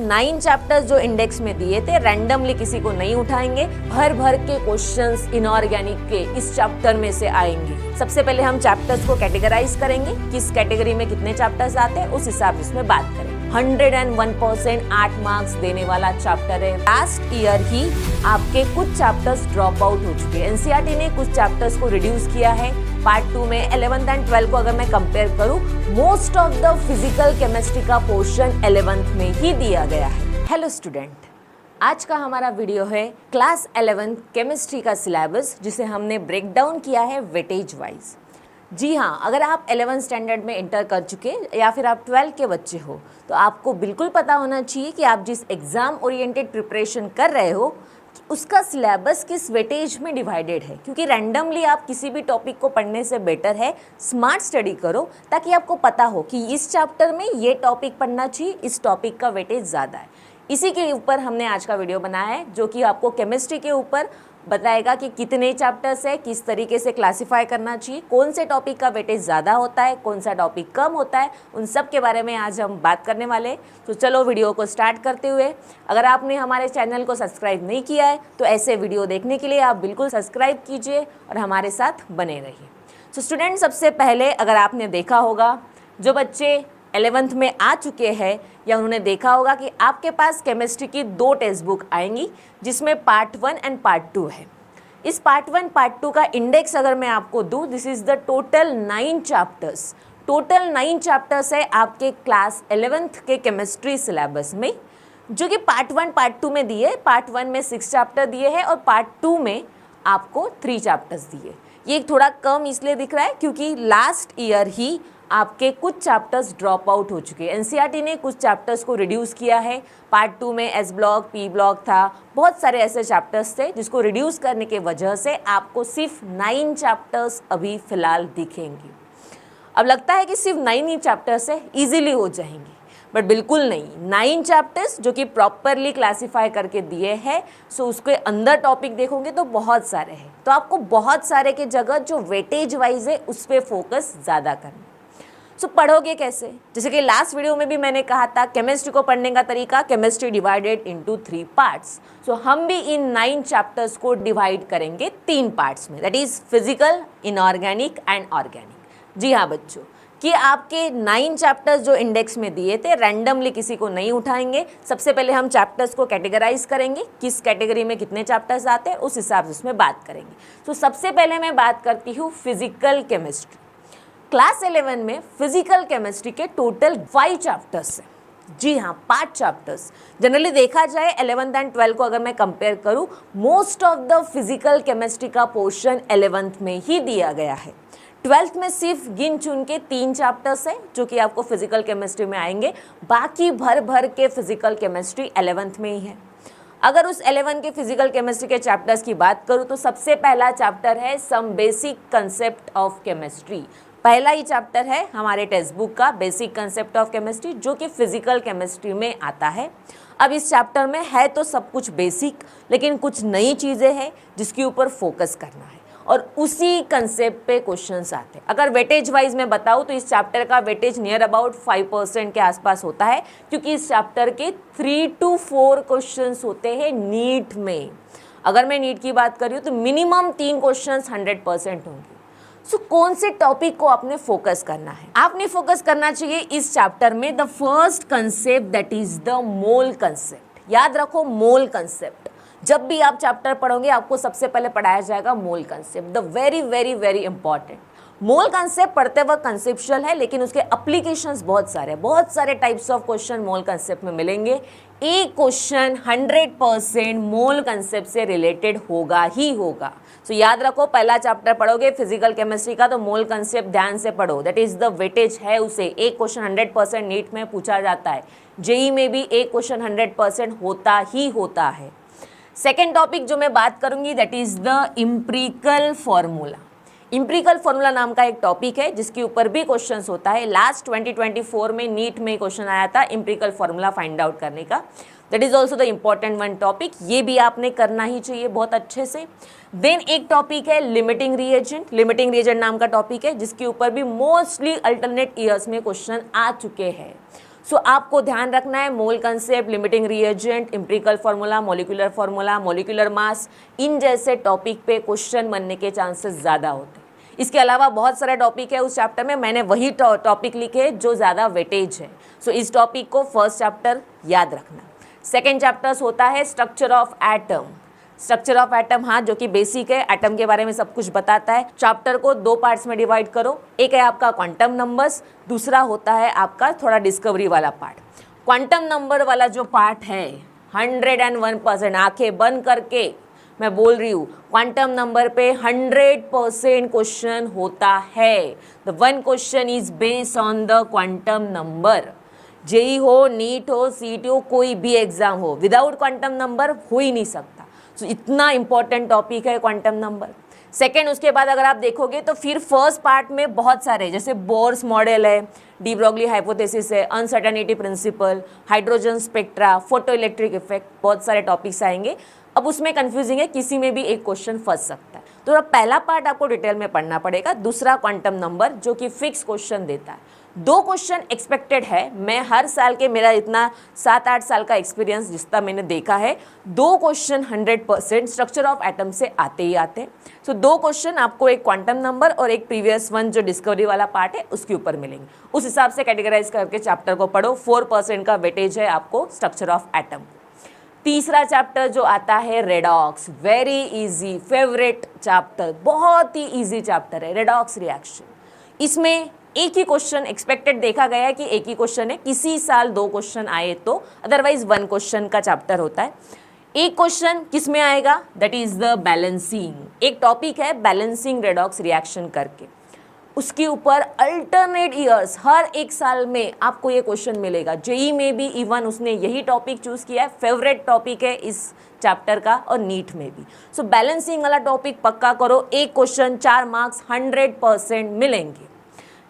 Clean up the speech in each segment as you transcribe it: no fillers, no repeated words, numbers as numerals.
9 chapters जो index में दिए थे रैंडमली किसी को नहीं उठाएंगे, भर भर के क्वेश्चंस इनऑर्गेनिक के इस चैप्टर में से आएंगे। सबसे पहले हम चैप्टर्स को कैटेगराइज करेंगे, किस कैटेगरी में कितने चैप्टर्स आते हैं उस हिसाब से इसमें बात करेंगे। 101% 8 मार्क्स देने वाला चैप्टर है। लास्ट ईयर ही आपके कुछ चैप्टर्स ड्रॉप आउट हो चुके हैं। एनसीईआरटी ने कुछ चैप्टर्स को रिड्यूस किया है। पार्ट 2 में 11th एंड 12th को अगर मैं कंपेयर करूं, most of the physical chemistry का पोर्शन 11th में ही दिया गया है। हेलो स्टूडेंट, आज का हमारा वीडियो है क्लास 11th केमिस्ट्री का सिलेबस, जिसे हमने ब्रेक डाउन किया है वेटेज वाइज। जी हाँ, अगर आप 11th स्टैंडर्ड में इंटर कर चुके या फिर आप 12 के बच्चे हो तो आपको बिल्कुल पता होना चाहिए कि आप जिस एग्ज़ाम ओरिएंटेड प्रिपरेशन कर रहे हो उसका सिलेबस किस वेटेज में डिवाइडेड है। क्योंकि रैंडमली आप किसी भी टॉपिक को पढ़ने से बेटर है स्मार्ट स्टडी करो, ताकि आपको पता हो कि इस चैप्टर में ये टॉपिक पढ़ना चाहिए, इस टॉपिक का वेटेज ज़्यादा है। इसी के ऊपर हमने आज का वीडियो बनाया है, जो कि आपको केमिस्ट्री के ऊपर बताएगा कि कितने चैप्टर्स है, किस तरीके से क्लासिफाई करना चाहिए, कौन से टॉपिक का वेटेज ज़्यादा होता है, कौन सा टॉपिक कम होता है, उन सब के बारे में आज हम बात करने वाले हैं। तो चलो वीडियो को स्टार्ट करते हुए, अगर आपने हमारे चैनल को सब्सक्राइब नहीं किया है तो ऐसे वीडियो देखने के लिए आप बिल्कुल सब्सक्राइब कीजिए और हमारे साथ बने रहिए। तो स्टूडेंट, सबसे पहले अगर आपने देखा होगा, जो बच्चे 11th में आ चुके हैं या उन्होंने देखा होगा कि आपके पास केमिस्ट्री की 2 टेक्स्ट बुक आएंगी, जिसमें पार्ट 1 एंड पार्ट 2 है। इस पार्ट 1 पार्ट 2 का इंडेक्स अगर मैं आपको दूं, this is the total 9 chapters. Total 9 chapters है आपके क्लास 11th के केमिस्ट्री सिलेबस में, जो कि पार्ट 1 पार्ट 2 में दिए। पार्ट 1 में 6 चैप्टर दिए हैं और पार्ट 2 में आपको 3 चैप्टर्स दिए। ये थोड़ा कम इसलिए दिख रहा है क्योंकि लास्ट ईयर ही आपके कुछ चैप्टर्स ड्रॉप आउट हो चुके हैं। एनसीईआरटी ने कुछ चैप्टर्स को रिड्यूस किया है। पार्ट 2 में एस ब्लॉक, पी ब्लॉक था, बहुत सारे ऐसे चैप्टर्स थे जिसको रिड्यूस करने की वजह से आपको सिर्फ 9 चैप्टर्स अभी फ़िलहाल दिखेंगे। अब लगता है कि सिर्फ 9 ही चैप्टर्स है, ईजिली हो जाएंगे, बट बिल्कुल नहीं। 9 चैप्टर्स जो कि प्रॉपरली क्लासीफाई करके दिए हैं, सो उसके अंदर टॉपिक देखोगे तो बहुत सारे हैं। तो आपको बहुत सारे के जगह जो वेटेज वाइज है उस पर फोकस ज़्यादा करना। सो पढ़ोगे कैसे? जैसे कि लास्ट वीडियो में भी मैंने कहा था, केमिस्ट्री को पढ़ने का तरीका, केमिस्ट्री डिवाइडेड इनटू 3 पार्ट्स। सो हम भी इन 9 चैप्टर्स को डिवाइड करेंगे 3 पार्ट्स में, that is physical, inorganic and organic. जी हाँ बच्चों, कि आपके 9 चैप्टर्स जो इंडेक्स में दिए थे रैंडमली किसी को नहीं उठाएंगे। सबसे पहले हम चैप्टर्स को कैटेगराइज करेंगे, किस कैटेगरी में कितने चैप्टर्स आते हैं उस हिसाब से उसमें बात करेंगे। तो सबसे पहले मैं बात करती हूँ फिजिकल केमिस्ट्री। क्लास 11 में फिजिकल केमिस्ट्री के टोटल 5 चैप्टर्स हैं। जी हाँ, 5 चैप्टर्स। जनरली देखा जाए 11th एंड 12th को अगर मैं कंपेयर करूँ, most of the physical chemistry का पोर्शन 11th में ही दिया गया है। 12th में सिर्फ गिन चुन के 3 चैप्टर्स हैं जो कि आपको फिजिकल केमिस्ट्री में आएंगे, बाकी भर भर के फिजिकल केमिस्ट्री 11th में ही है। अगर उस 11 के फिजिकल केमिस्ट्री के चैप्टर्स की बात करूँ तो सबसे पहला चैप्टर है some basic concept of chemistry. पहला ही चैप्टर है हमारे टेक्स्ट बुक का बेसिक कंसेप्ट ऑफ केमिस्ट्री, जो कि फिजिकल केमिस्ट्री में आता है। अब इस चैप्टर में है तो सब कुछ बेसिक, लेकिन कुछ नई चीज़ें हैं जिसके ऊपर फोकस करना है और उसी कंसेप्ट पे क्वेश्चंस आते हैं। अगर वेटेज वाइज मैं बताऊँ तो इस चैप्टर का वेटेज नियर अबाउट 5% के आसपास होता है, क्योंकि इस चैप्टर के 3 to 4 क्वेश्चंस होते हैं नीट में। अगर मैं नीट की बात करूँ तो मिनिमम 3 क्वेश्चंस 100% होंगे। सो कौन से टॉपिक को आपने फोकस करना है? आपने फोकस करना चाहिए इस चैप्टर में the first concept, that is the mole concept. याद रखो, मोल कंसेप्ट। जब भी आप चैप्टर पढ़ोगे आपको सबसे पहले पढ़ाया जाएगा मोल concept, the very very very important. Mole concept पढ़ते वक्त कंसेप्चुअल है, लेकिन उसके एप्लीकेशंस बहुत सारे types of question mole concept में मिलेंगे। एक क्वेश्चन 100% मोल कंसेप्ट से रिलेटेड होगा ही होगा। सो याद रखो, पहला चैप्टर पढ़ोगे फिजिकल केमिस्ट्री का तो मोल कंसेप्ट ध्यान से पढ़ो, दैट इज द वेटेज है उसे। एक क्वेश्चन 100% नीट में पूछा जाता है, जेई में भी एक क्वेश्चन 100% होता ही होता है। सेकेंड टॉपिक जो मैं बात करूंगी that is the empirical formula. Empirical formula नाम का एक टॉपिक है जिसके ऊपर भी क्वेश्चंस होता है। लास्ट 2024 में नीट में क्वेश्चन आया था इम्प्रिकल फॉर्मूला फाइंड आउट करने का। That is also the important one topic, ये भी आपने करना ही चाहिए बहुत अच्छे से। देन एक टॉपिक है लिमिटिंग रिएजेंट। लिमिटिंग रिएजेंट नाम का टॉपिक है जिसके ऊपर भी मोस्टली अल्टरनेट ईयर्स में क्वेश्चन आ चुके हैं। सो आपको ध्यान रखना है mole concept, limiting reagent, empirical formula, molecular mass, इन जैसे टॉपिक पे क्वेश्चन बनने के चांसेस ज़्यादा होते हैं। इसके अलावा बहुत सारे टॉपिक है उस चैप्टर में, मैंने वही टॉपिक लिखे जो ज़्यादा वेटेज है। सो इस टॉपिक को फर्स्ट चैप्टर याद रखना। सेकेंड चैप्टर्स होता है structure of atom. Structure of atom, हाँ, जो कि बेसिक है, एटम के बारे में सब कुछ बताता है। चैप्टर को 2 पार्ट्स में डिवाइड करो, एक है आपका क्वांटम नंबर्स, दूसरा होता है आपका थोड़ा डिस्कवरी वाला पार्ट। क्वांटम नंबर वाला जो पार्ट है 101%, आंखें बंद करके मैं बोल रही हूँ, क्वांटम नंबर पे 100% क्वेश्चन होता है। The one question is based on the quantum number. JEE हो, नीट हो, सीटी हो, कोई भी एग्जाम हो, विदाउट क्वांटम नंबर हो ही नहीं सकता। तो इतना इंपॉर्टेंट टॉपिक है क्वांटम नंबर। सेकेंड, उसके बाद अगर आप देखोगे तो फिर फर्स्ट पार्ट में बहुत सारे, जैसे बोर्स मॉडल है, डी ब्रॉगली हाइपोथेसिस है, uncertainty principle, hydrogen spectra, photo electric effect, बहुत सारे टॉपिक्स आएंगे। अब उसमें कंफ्यूजिंग है, किसी में भी एक क्वेश्चन फंस सकता है। तो अब पहला पार्ट आपको डिटेल में पढ़ना पड़ेगा, दूसरा क्वांटम नंबर जो कि फिक्स क्वेश्चन देता है। 2 क्वेश्चन एक्सपेक्टेड है। मैं हर साल के, मेरा इतना 7-8 साल का एक्सपीरियंस जितना मैंने देखा है, 2 क्वेश्चन 100% स्ट्रक्चर ऑफ एटम से आते ही आते हैं। सो 2 क्वेश्चन आपको, एक क्वांटम नंबर और एक प्रीवियस वन जो डिस्कवरी वाला पार्ट है उसके ऊपर मिलेंगे। उस हिसाब से कैटेगराइज करके चैप्टर को पढ़ो। 4% का वेटेज है आपको स्ट्रक्चर ऑफ एटम। तीसरा चैप्टर जो आता है redox, very easy, favourite chapter, बहुत ही इजी चैप्टर है रेडॉक्स रिएक्शन। इसमें एक ही क्वेश्चन एक्सपेक्टेड देखा गया है कि एक ही क्वेश्चन है, किसी साल 2 क्वेश्चन आए तो, अदरवाइज 1 क्वेश्चन का चैप्टर होता है। एक क्वेश्चन किस में आएगा, दैट इज द बैलेंसिंग। एक टॉपिक है बैलेंसिंग रेडॉक्स रिएक्शन करके, उसके ऊपर अल्टरनेट ईयर्स हर एक साल में आपको ये क्वेश्चन मिलेगा। जेई में भी इवन उसने यही टॉपिक चूज किया है, फेवरेट टॉपिक है इस चैप्टर का, और नीट में भी। सो बैलेंसिंग वाला टॉपिक पक्का करो, एक क्वेश्चन 4 मार्क्स 100% मिलेंगे।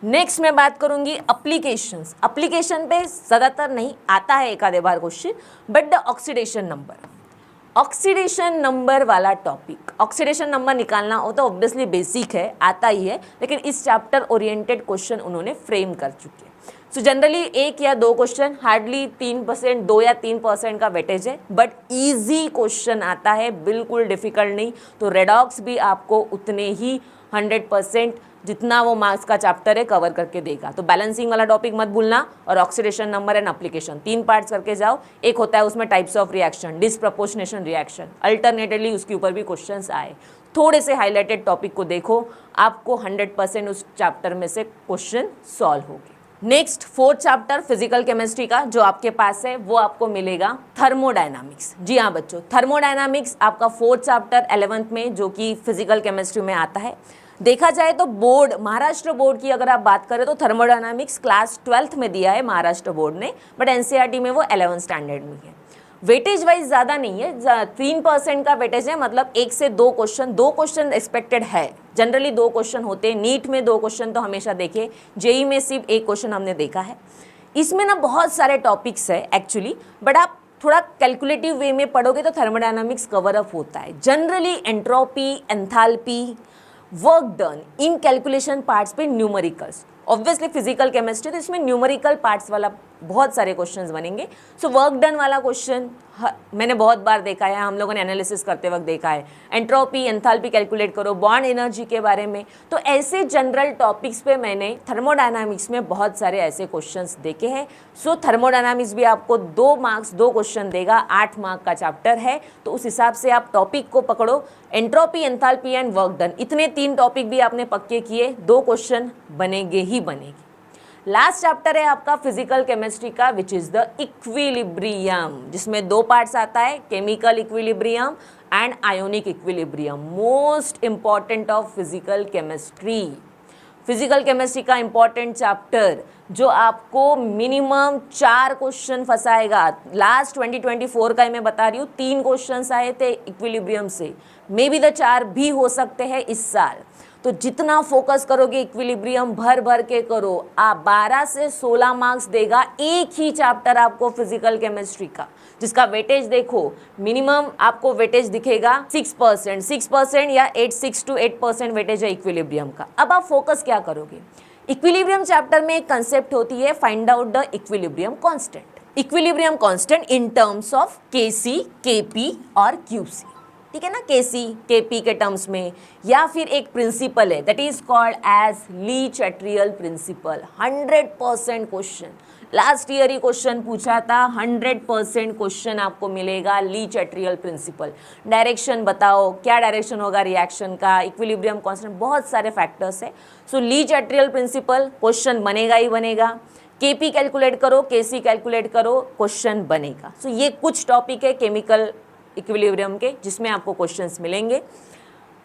नेक्स्ट मैं बात करूंगी एप्लीकेशंस। एप्लीकेशन पे ज़्यादातर नहीं आता है, एक आधे बार question, but the oxidation number, oxidation number वाला टॉपिक, ऑक्सीडेशन नंबर निकालना हो तो ऑब्वियसली बेसिक है, आता ही है, लेकिन इस चैप्टर ओरिएंटेड क्वेश्चन उन्होंने फ्रेम कर चुके हैं। सो जनरली 1 या 2 क्वेश्चन, हार्डली 3%, 2 या 3% का वेटेज है, बट इजी क्वेश्चन आता है, बिल्कुल डिफिकल्ट नहीं। तो रेडॉक्स भी आपको उतने ही 100% जितना वो मार्क्स का चैप्टर है कवर करके देगा। तो बैलेंसिंग वाला टॉपिक मत भूलना, और oxidation number and application 3 parts करके जाओ। एक होता है उसमें types of reaction, disproportionation reaction, alternatively उसके ऊपर भी क्वेश्चंस आए। थोड़े से हाईलाइटेड टॉपिक को देखो, आपको 100% उस चैप्टर में से क्वेश्चन सॉल्व होंगे। Next 4th chapter physical chemistry का जो आपके पास है वो आपको मिलेगा थर्मोडायनामिक्स। जी हाँ बच्चों, थर्मोडायनामिक्स आपका 4th चैप्टर 11th में जो कि फिजिकल केमिस्ट्री में आता है। देखा जाए तो बोर्ड, महाराष्ट्र बोर्ड की अगर आप बात करें तो थर्मोडायनामिक्स क्लास 12th में दिया है महाराष्ट्र बोर्ड ने, बट एनसीईआरटी में वो 11th स्टैंडर्ड में है। वेटेज वाइज ज़्यादा नहीं है, 3% का वेटेज है, मतलब 1 से 2 क्वेश्चन एक्सपेक्टेड है। जनरली 2 क्वेश्चन होते हैं, नीट में 2 क्वेश्चन तो हमेशा देखे, जेई में सिर्फ 1 क्वेश्चन हमने देखा है। इसमें ना बहुत सारे टॉपिक्स है एक्चुअली, बट आप थोड़ा कैलकुलेटिव वे में पढ़ोगे तो थर्मोडायनामिक्स कवर अप होता है। Generally entropy, enthalpy, work done, इन कैलकुलेशन पार्ट्स पे न्यूमेरिकल्स, ऑब्वियसली फिजिकल केमिस्ट्री तो इसमें न्यूमेरिकल पार्ट्स वाला बहुत सारे क्वेश्चंस बनेंगे। सो वर्क डन वाला क्वेश्चन मैंने बहुत बार देखा है, हम लोगों ने एनालिसिस करते वक्त देखा है। एंट्रोपी, एंथैल्पी कैलकुलेट करो, बॉन्ड एनर्जी के बारे में, तो ऐसे जनरल टॉपिक्स पे मैंने थर्मोडायनामिक्स में बहुत सारे ऐसे क्वेश्चंस देखे हैं। सो थर्मोडायनामिक्स भी आपको 2 मार्क्स 2 क्वेश्चन देगा, 8 मार्क का चैप्टर है, तो उस हिसाब से आप टॉपिक को पकड़ो। Entropy, enthalpy and work done, इतने 3 टॉपिक भी आपने पक्के किए, 2 क्वेश्चन बनेंगे ही बनेंगे। लास्ट चैप्टर है आपका फिजिकल केमिस्ट्री का, विच इज द इक्विलिब्रियम, जिसमें 2 पार्ट्स आता है, chemical equilibrium and ionic equilibrium, most important of physical chemistry. Physical chemistry का इंपॉर्टेंट चैप्टर जो आपको मिनिमम 4 क्वेश्चन फंसाएगा। लास्ट 2024 का मैं बता रही हूँ, 3 क्वेश्चन आए थे इक्विलिब्रियम से, मे बी द 4 भी हो सकते हैं इस साल। तो जितना फोकस करोगे इक्विलिब्रियम भर भर के करो, आप 12 से 16 मार्क्स देगा एक ही चैप्टर आपको फिजिकल केमिस्ट्री का, जिसका वेटेज देखो, मिनिमम आपको वेटेज दिखेगा 6% या 6 to 8% वेटेज है इक्विलिब्रियम का। अब आप फोकस क्या करोगे, इक्विलिब्रियम चैप्टर में एक कंसेप्ट होती है find out the equilibrium constant. Equilibrium constant in terms of Kc, Kp और Qc, ठीक है ना, Kc, Kp के टर्म्स में, या फिर एक प्रिंसिपल है that is called as Le Chatelier principle. 100% question, last year ही क्वेश्चन पूछा था, 100% क्वेश्चन आपको मिलेगा ली-चैट्रियल प्रिंसिपल। डायरेक्शन बताओ, क्या डायरेक्शन होगा रिएक्शन का, इक्विलिब्रियम कांस्टेंट, बहुत सारे फैक्टर्स है। सो ली-चैट्रियल प्रिंसिपल क्वेश्चन बनेगा ही बनेगा। Kp कैलकुलेट करो, Kc कैलकुलेट करो, क्वेश्चन बनेगा। सो ये कुछ टॉपिक है केमिकल इक्विलिब्रियम के जिसमें आपको क्वेश्चंस मिलेंगे।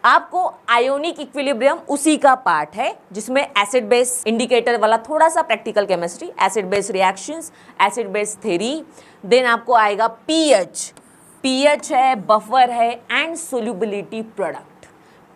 आपको आयोनिक इक्विलिब्रियम उसी का पार्ट है जिसमें एसिड बेस इंडिकेटर वाला थोड़ा सा practical chemistry, acid base reactions, acid base theory, then आपको आएगा पीएच, पीएच है, बफर है and solubility product.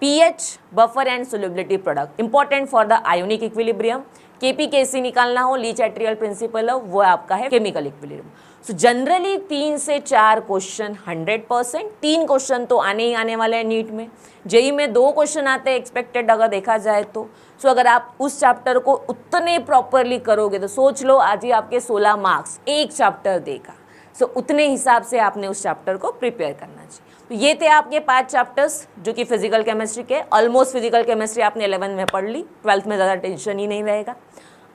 PH, buffer and solubility product important for the ionic equilibrium. Kp Kc निकालना हो, ली-चैट्रियल प्रिंसिपल हो, वो आपका है केमिकल इक्विलिब्रियम। सो जनरली 3 से 4 क्वेश्चन 100%, 3 क्वेश्चन तो आने ही आने वाले हैं नीट में। जेई में 2 क्वेश्चन आते हैं एक्सपेक्टेड अगर देखा जाए तो। सो अगर आप उस चैप्टर को उतने प्रॉपरली करोगे तो सोच लो आज ही आपके 16 मार्क्स एक चैप्टर देगा। सो उतने हिसाब से आपने उस चैप्टर को प्रिपेयर करना चाहिए। तो ये थे आपके 5 चैप्टर्स जो कि फिजिकल केमिस्ट्री के। ऑलमोस्ट फिजिकल केमिस्ट्री आपने 11 में पढ़ ली, 12th में ज़्यादा टेंशन ही नहीं रहेगा।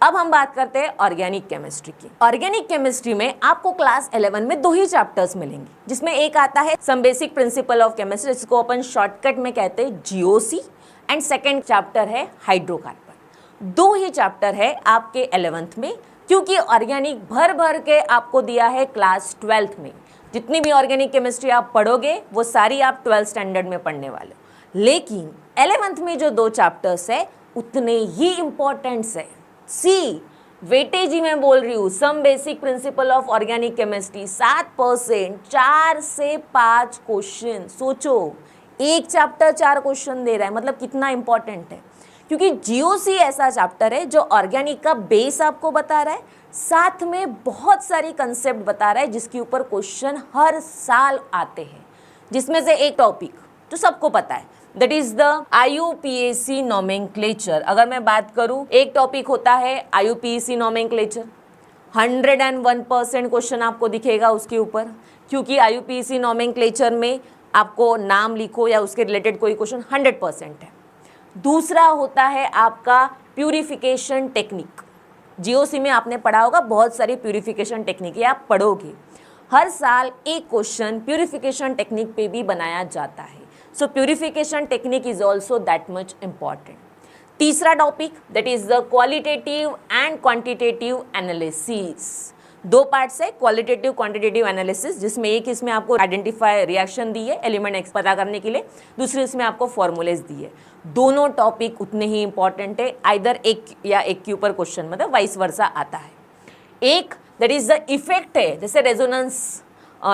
अब हम बात करते हैं ऑर्गेनिक केमिस्ट्री की। ऑर्गेनिक केमिस्ट्री में आपको क्लास 11 में 2 ही चैप्टर्स मिलेंगे, जिसमें एक आता है some basic principle of chemistry, जिसको अपन शॉर्टकट में कहते हैं जीओसी, एंड सेकेंड चैप्टर है हाइड्रोकार्बन। 2 ही चैप्टर है आपके 11th में, क्योंकि ऑर्गेनिक भर भर के आपको दिया है क्लास 12th में। जितनी भी ऑर्गेनिक केमिस्ट्री आप पढ़ोगे वो सारी आप 12th स्टैंडर्ड में पढ़ने वाले हो, लेकिन 11th में जो 2 चैप्टर्स है उतने ही इंपॉर्टेंट्स है। सी वेटेज ही मैं बोल रही हूँ, some basic principle of organic chemistry 7%, 4 से 5 क्वेश्चन। सोचो एक चैप्टर 4 क्वेश्चन दे रहा है, मतलब कितना इंपॉर्टेंट है। क्योंकि जीओसी ऐसा चैप्टर है जो ऑर्गेनिक का बेस आपको बता रहा है, साथ में बहुत सारी कंसेप्ट बता रहा है जिसके ऊपर क्वेश्चन हर साल आते हैं। जिसमें से एक टॉपिक जो सबको पता है that is the IUPAC nomenclature. अगर मैं बात करूं, एक टॉपिक होता है IUPAC नोमेनक्लेचर, 101% क्वेश्चन आपको दिखेगा उसके ऊपर, क्योंकि IUPAC नोमेनक्लेचर में आपको नाम लिखो या उसके रिलेटेड कोई क्वेश्चन 100% है। दूसरा होता है आपका प्यूरिफिकेशन टेक्निक। जीओसी में आपने पढ़ा होगा, बहुत सारी प्यूरिफिकेशन टेक्निक आप पढ़ोगे। हर साल एक क्वेश्चन प्यूरिफिकेशन टेक्निक पे भी बनाया जाता है। So purification technique is also that much important. तीसरा topic that is the qualitative and quantitative analysis. 2 parts है, क्वालिटेटिव क्वांटिटेटिव एनालिसिस, जिसमें एक इसमें आपको आइडेंटिफाई रिएक्शन दी है एलिमेंट एक्स पता करने के लिए, दूसरी इसमें आपको फॉर्मूलेज दी है। दोनों टॉपिक उतने ही इंपॉर्टेंट है, आइदर एक या एक के ऊपर क्वेश्चन मतलब वाइस वर्सा आता है। एक दैट इज द इफेक्ट है, जैसे resonance,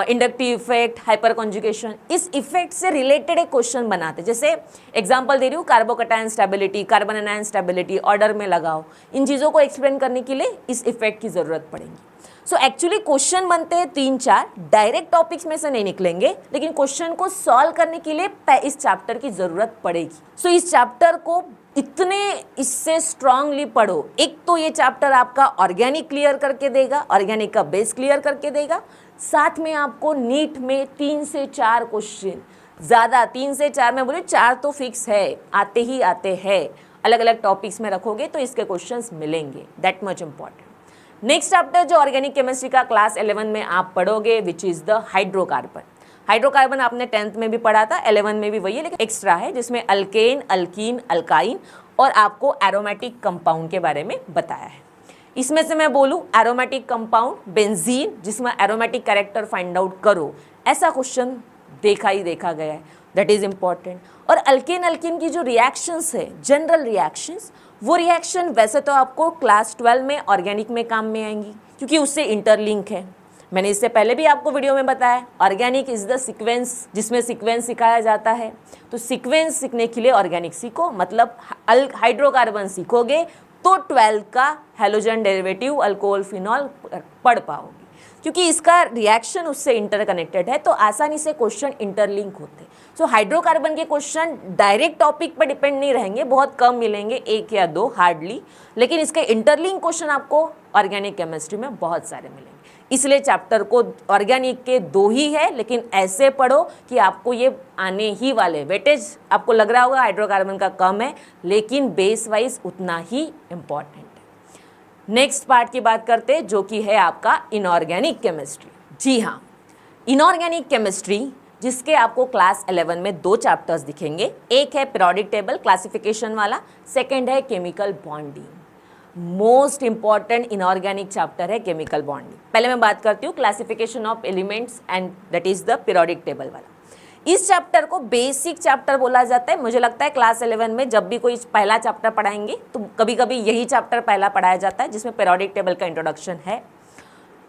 inductive effect, hyper conjugation, इस इफेक्ट से रिलेटेड एक क्वेश्चन बनाते। जैसे एग्जांपल दे रही हूँ, carbocation stability, carbon anion stability, order में लगाओ। इन चीज़ों को एक्सप्लेन करने के लिए इस इफेक्ट की ज़रूरत पड़ेगी। सो एक्चुअली क्वेश्चन बनते हैं 3-4, डायरेक्ट टॉपिक्स में से नहीं निकलेंगे, लेकिन क्वेश्चन को सॉल्व करने के लिए इस चैप्टर की ज़रूरत पड़ेगी। सो इस चैप्टर को इतने इससे स्ट्रांगली पढ़ो। एक तो ये चैप्टर आपका ऑर्गेनिक क्लियर करके देगा, ऑर्गेनिक का बेस क्लियर करके देगा, साथ में आपको नीट में 3 से 4 क्वेश्चन, ज़्यादा 3 से 4 में बोले 4 तो फिक्स है, आते ही आते हैं। अलग अलग टॉपिक्स में रखोगे तो इसके क्वेश्चंस मिलेंगे, that much important. Next chapter जो ऑर्गेनिक केमिस्ट्री का क्लास 11 में आप पढ़ोगे which is the hydrocarbon. Hydrocarbon आपने 10th में भी पढ़ा था, 11 में भी वही है, लेकिन एक्स्ट्रा है, जिसमें अल्केन, अल्कीन, अल्काइन और आपको एरोमेटिक कंपाउंड के बारे में बताया है। इसमें से मैं बोलूँ एरोमेटिक कंपाउंड बेंजीन, जिसमें एरोमेटिक कैरेक्टर फाइंड आउट करो, ऐसा क्वेश्चन देखा गया है, दैट इज इम्पॉर्टेंट। और अल्केन अल्कीन की जो रिएक्शंस है, जनरल रिएक्शंस, वो रिएक्शन वैसे तो आपको क्लास 12 में ऑर्गेनिक में काम में आएंगी, क्योंकि उससे इंटरलिंक है। मैंने इससे पहले भी आपको वीडियो में बताया, ऑर्गेनिक इज द सीक्वेंस, जिसमें सीक्वेंस सिखाया जाता है। तो सीक्वेंस सीखने के लिए ऑर्गेनिक सीखो, मतलब हाइड्रोकार्बन सीखोगे तो 12 का हैलोजन डेरिवेटिव, अल्कोहल, फिनॉल पढ़ पाओगे। क्योंकि इसका रिएक्शन उससे इंटरकनेक्टेड है, तो आसानी से क्वेश्चन इंटरलिंक होते हैं। सो हाइड्रोकार्बन के क्वेश्चन डायरेक्ट टॉपिक पर डिपेंड नहीं रहेंगे, बहुत कम मिलेंगे, 1 या 2 हार्डली, लेकिन इसके इंटरलिंक क्वेश्चन आपको ऑर्गेनिक केमिस्ट्री में बहुत सारे मिलेंगे। इसलिए चैप्टर को ऑर्गेनिक के 2 ही है, लेकिन ऐसे पढ़ो कि आपको ये आने ही वाले। वेटेज आपको लग रहा होगा हाइड्रोकार्बन का कम है, लेकिन बेस वाइज उतना ही इम्पॉर्टेंट है। नेक्स्ट पार्ट की बात करते हैं, जो कि है आपका इनऑर्गेनिक केमिस्ट्री। जी हाँ, इनऑर्गेनिक केमिस्ट्री जिसके आपको क्लास 11 में 2 चैप्टर्स दिखेंगे। एक है पीरियोडिक टेबल क्लासिफिकेशन वाला, सेकंड है chemical bonding. Most important inorganic chapter है केमिकल बॉन्डिंग। पहले मैं बात करती हूँ classification of elements and that is the periodic table वाला। इस चैप्टर को बेसिक चैप्टर बोला जाता है। मुझे लगता है क्लास 11 में जब भी कोई पहला चैप्टर पढ़ाएंगे तो कभी कभी यही चैप्टर पहला पढ़ाया जाता है, जिसमें पीरियोडिक टेबल का इंट्रोडक्शन है।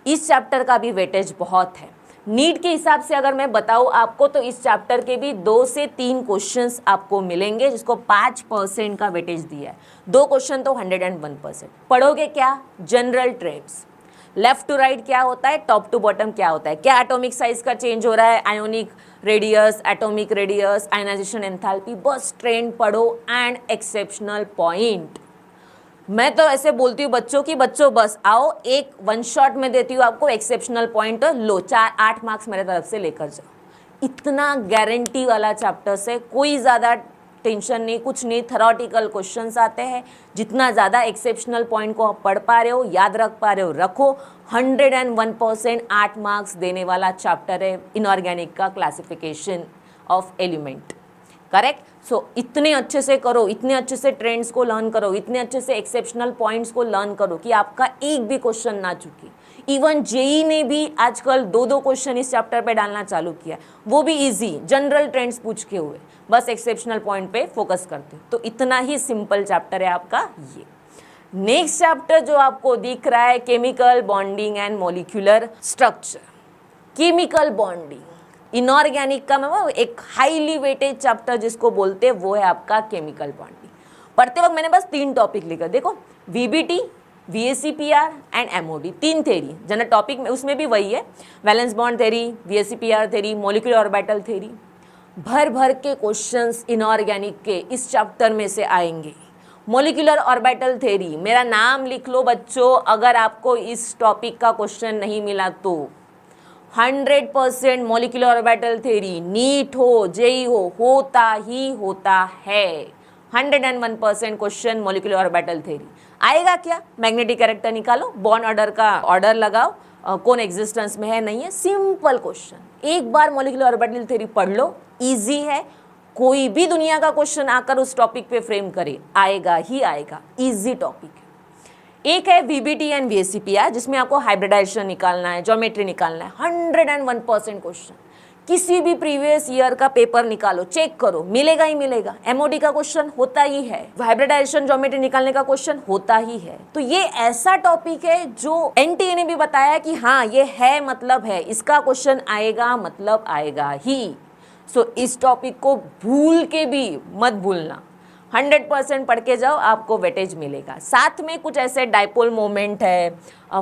इस चैप्टर का भी वेटेज बहुत है। नीट के हिसाब से अगर मैं बताऊँ आपको, तो इस चैप्टर के भी 2 से 3 क्वेश्चंस आपको मिलेंगे, जिसको 5% का वेटेज दिया है। 2 क्वेश्चन तो 101%। पढ़ोगे क्या? General trends, left to right क्या होता है, टॉप टू बॉटम क्या होता है, क्या एटॉमिक साइज का चेंज हो रहा है, ionic radius, atomic radius, ionization enthalpy, बस ट्रेंड पढ़ो एंड एक्सेप्शनल पॉइंट। मैं तो ऐसे बोलती हूँ बच्चों की, बच्चों बस आओ, एक 1 शॉट में देती हूँ आपको एक्सेप्शनल पॉइंट, लो 4-8 मार्क्स मेरे तरफ से लेकर जाओ। इतना गारंटी वाला चैप्टर से कोई ज़्यादा टेंशन नहीं, कुछ नहीं। थ्योरेटिकल क्वेश्चंस आते हैं, जितना ज़्यादा एक्सेप्शनल पॉइंट को आप पढ़ पा रहे हो, याद रख पा रहे हो, रखो। 101% 8 मार्क्स देने वाला चैप्टर है इनऑर्गेनिक का क्लासिफिकेशन ऑफ एलिमेंट। करेक्ट। सो इतने अच्छे से करो, इतने अच्छे से ट्रेंड्स को लर्न करो, इतने अच्छे से एक्सेप्शनल पॉइंट्स को लर्न करो कि आपका एक भी क्वेश्चन ना चुके। इवन जेई ने भी आजकल 2-2 क्वेश्चन इस चैप्टर पे डालना चालू किया, वो भी इजी जनरल ट्रेंड्स पूछ के हुए, बस एक्सेप्शनल पॉइंट पे फोकस करते हो। तो इतना ही सिंपल चैप्टर है आपका ये। नेक्स्ट चैप्टर जो आपको दिख रहा है, chemical bonding and molecular structure. Chemical bonding inorganic का मैं एक हाईली वेटेज चैप्टर जिसको बोलते हैं, वो है आपका केमिकल बॉन्डिंग। पढ़ते वक्त मैंने बस 3 टॉपिक लिखा, देखो VBT, VACPR and MOD, 3 theory. General topic में उसमें भी वही है, valence bond theory, VACPR theory, molecular orbital theory. भर भर के क्वेश्चंस इनऑर्गेनिक के इस चैप्टर में से आएंगे। मॉलिक्यूलर ऑर्बिटल थेरी, मेरा नाम लिख लो बच्चों, अगर आपको इस टॉपिक का क्वेश्चन नहीं मिला तो 100% मॉलिक्यूलर ऑर्बिटल थेरी, नीट हो जेई हो, होता ही होता है। 101% क्वेश्चन मॉलिक्यूलर ऑर्बिटल थेरी आएगा। क्या? मैग्नेटिक कैरेक्टर निकालो, बॉन्ड ऑर्डर का ऑर्डर लगाओ, कौन एग्जिस्टेंस में है नहीं है, सिंपल क्वेश्चन। एक बार मॉलिक्यूलर ऑर्बिटल थेरी पढ़ लो, इजी है। कोई भी दुनिया का क्वेश्चन आकर उस टॉपिक पे फ्रेम करे, आएगा ही आएगा, इजी टॉपिक है। एक है VBT एंड VACPR, जिसमें आपको हाइब्रिडाइजेशन निकालना है, ज्योमेट्री निकालना है। 101% क्वेश्चन, किसी भी प्रीवियस ईयर का पेपर निकालो, चेक करो, मिलेगा ही मिलेगा। MOD का क्वेश्चन होता ही है, हाइब्रिडाइजेशन ज्योमेट्री निकालने का क्वेश्चन होता ही है। तो ये ऐसा टॉपिक है जो NTA ने भी बताया कि हाँ ये है, मतलब है, इसका क्वेश्चन आएगा, मतलब आएगा ही। सो इस टॉपिक को भूल के भी मत भूलना, 100% पढ़ के जाओ, आपको वेटेज मिलेगा। साथ में कुछ ऐसे डाइपोल मोमेंट है,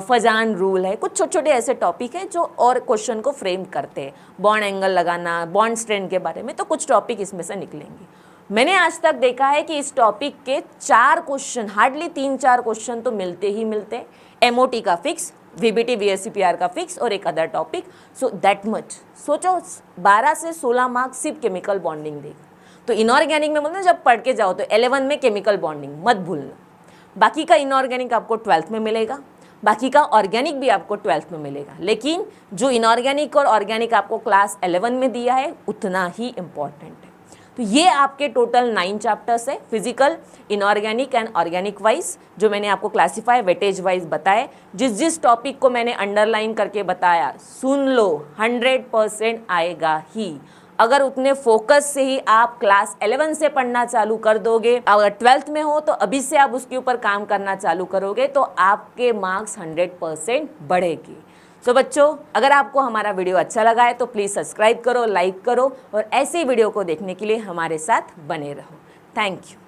फजान रूल है, कुछ छोटे छोटे ऐसे टॉपिक है जो और क्वेश्चन को फ्रेम करते हैं। बॉन्ड एंगल लगाना, बॉन्ड स्ट्रेन के बारे में, तो कुछ टॉपिक इसमें से निकलेंगे। मैंने आज तक देखा है कि इस टॉपिक के 4 क्वेश्चन, हार्डली 3-4 क्वेश्चन तो मिलते ही मिलते। MOT का फिक्स, VBT VACPR का फिक्स और एक other topic. So that much सोचो, 12 से 16 मार्क्स सिर्फ केमिकल बॉन्डिंग देगा। तो इनऑर्गेनिक में बोलते जब पढ़ के जाओ तो 11 में केमिकल बॉन्डिंग मत भूलना। बाकी का इनऑर्गेनिक आपको 12th में मिलेगा, बाकी का ऑर्गेनिक भी आपको 12th में मिलेगा, लेकिन जो इनऑर्गेनिक और ऑर्गेनिक आपको क्लास 11 में दिया है उतना ही इम्पॉर्टेंट है। तो ये आपके टोटल 9 चैप्टर्स है, physical, inorganic and organic wise, जो मैंने आपको क्लासीफाई वेटेज वाइज बताए। जिस टॉपिक को मैंने अंडरलाइन करके बताया, सुन लो, 100% आएगा ही। अगर उतने फोकस से ही आप क्लास 11 से पढ़ना चालू कर दोगे, अगर 12th में हो तो अभी से आप उसके ऊपर काम करना चालू करोगे, तो आपके मार्क्स 100% बढ़ेगी। सो बच्चों, अगर आपको हमारा वीडियो अच्छा लगा है तो प्लीज़ सब्सक्राइब करो, लाइक करो और ऐसे वीडियो को देखने के लिए हमारे साथ बने रहो। Thank you.